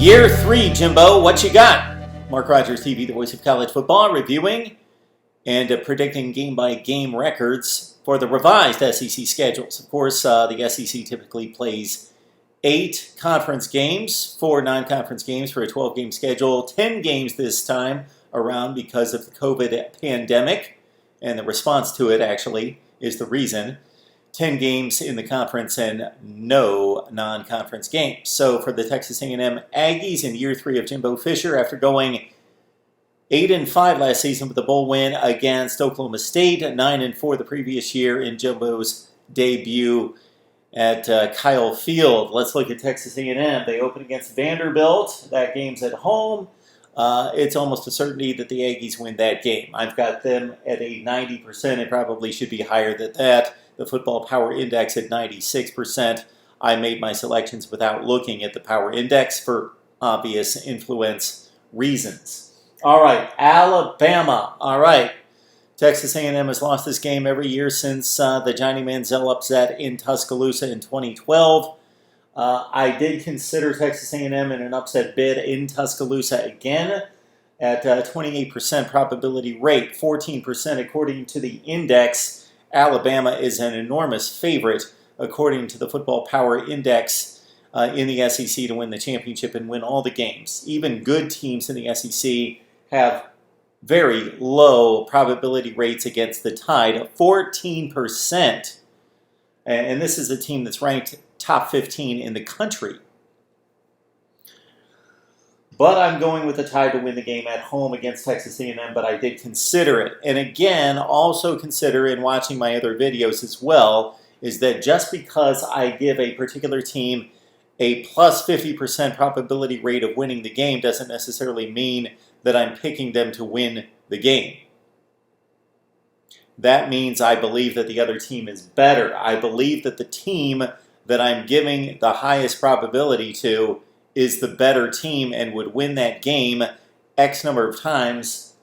Year 3, Jimbo, what you got? MarkRogersTV, the voice of college football, reviewing and predicting game-by-game records for the revised SEC schedules. Of course, the SEC typically plays 8 conference games, 4 non-conference games for a 12-game schedule, 10 games this time around because of the COVID pandemic, and the response to it, actually, is the reason. 10 games in the conference and no non-conference games. So for the Texas A&M Aggies in year 3 of Jimbo Fisher, after going 8-5 last season with a bowl win against Oklahoma State, 9-4 the previous year in Jimbo's debut at Kyle Field. Let's look at Texas A&M. They open against Vanderbilt. That game's at home. It's almost a certainty that the Aggies win that game. I've got them at a 90%. It probably should be higher than that. The Football Power Index at 96%. I made my selections without looking at the Power Index for obvious influence reasons. All right, Alabama. All right. Texas A&M has lost this game every year since the Johnny Manziel upset in Tuscaloosa in 2012. I did consider Texas A&M in an upset bid in Tuscaloosa again at 28% probability rate, 14% according to the index. Alabama is an enormous favorite according to the Football Power Index in the SEC to win the championship and win all the games. Even good teams in the SEC have very low probability rates against the Tide, 14%. And this is a team that's ranked top 15 in the country. But I'm going with the Tide to win the game at home against Texas A&M, but I did consider it. And again, also consider in watching my other videos as well, is that just because I give a particular team a plus 50% probability rate of winning the game doesn't necessarily mean that I'm picking them to win the game. That means I believe that the other team is better. I believe that the team that I'm giving the highest probability to is the better team and would win that game X number of times,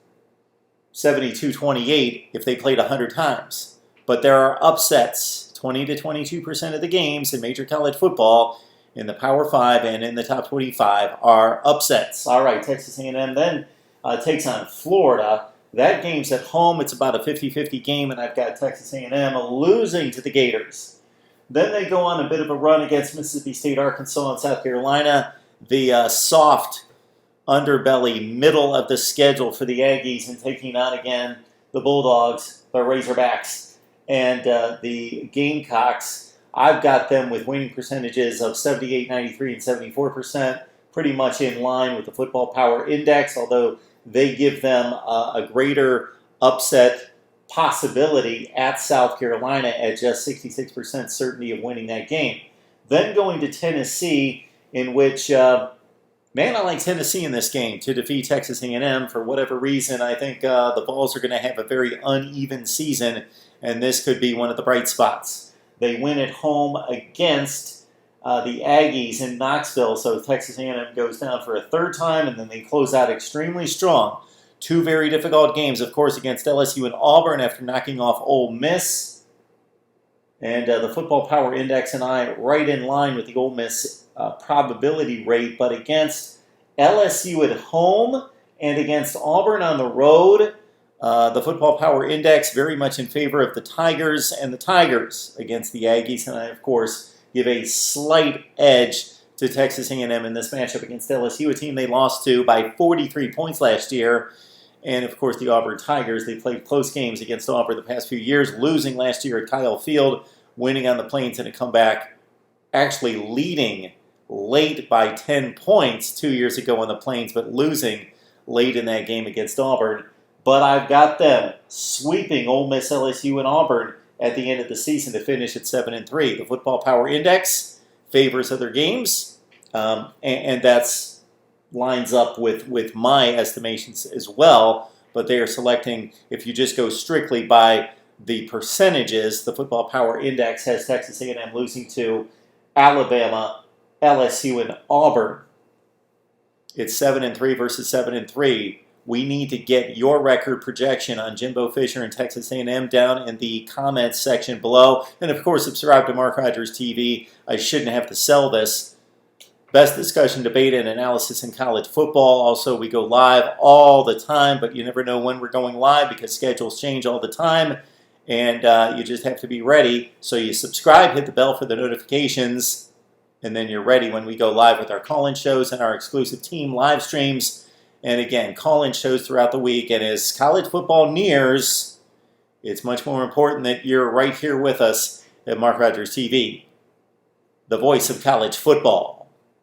72-28, if they played 100 times. But there are upsets, 20 to 22% of the games in major college football in the Power 5 and in the top 25 are upsets. All right, Texas A&M then takes on Florida. That game's at home. It's about a 50-50 game, and I've got Texas A&M losing to the Gators. Then they go on a bit of a run against Mississippi State, Arkansas, and South Carolina. The soft underbelly middle of the schedule for the Aggies and taking on again the Bulldogs, the Razorbacks, and the Gamecocks. I've got them with winning percentages of 78, 93, and 74%, pretty much in line with the Football Power Index, although they give them a greater upset possibility at South Carolina at just 66% certainty of winning that game. Then going to Tennessee, in which, I like Tennessee in this game to defeat Texas A&M. For whatever reason, I think the Vols are going to have a very uneven season, and this could be one of the bright spots. They win at home against the Aggies in Knoxville, so Texas A&M goes down for a third time, and then they close out extremely strong. 2 very difficult games, of course, against LSU and Auburn after knocking off Ole Miss. And the Football Power Index and I right in line with the Ole Miss probability rate, but against LSU at home and against Auburn on the road, the Football Power Index very much in favor of the Tigers and the Tigers against the Aggies. And I, of course, give a slight edge to Texas A&M in this matchup against LSU, a team they lost to by 43 points last year. And, of course, the Auburn Tigers, they played close games against Auburn the past few years, losing last year at Kyle Field, winning on the Plains in a comeback, actually leading late by 10 points 2 years ago on the Plains, but losing late in that game against Auburn. But I've got them sweeping Ole Miss, LSU, and Auburn at the end of the season to finish at 7-3. The Football Power Index favors other games, and that's lines up with my estimations as well, but they are selecting, if you just go strictly by the percentages, the Football Power Index has Texas A&M losing to Alabama, LSU, and Auburn. It's 7-3 versus 7-3. We need to get your record projection on Jimbo Fisher and Texas A&M down in the comments section below. And, of course, subscribe to Mark Rogers TV. I shouldn't have to sell this. Best discussion, debate, and analysis in college football. Also, we go live all the time, but you never know when we're going live because schedules change all the time, and you just have to be ready. So you subscribe, hit the bell for the notifications, and then you're ready when we go live with our call-in shows and our exclusive team live streams. And again, call-in shows throughout the week. And as college football nears, it's much more important that you're right here with us at Mark Rogers TV, the voice of college football.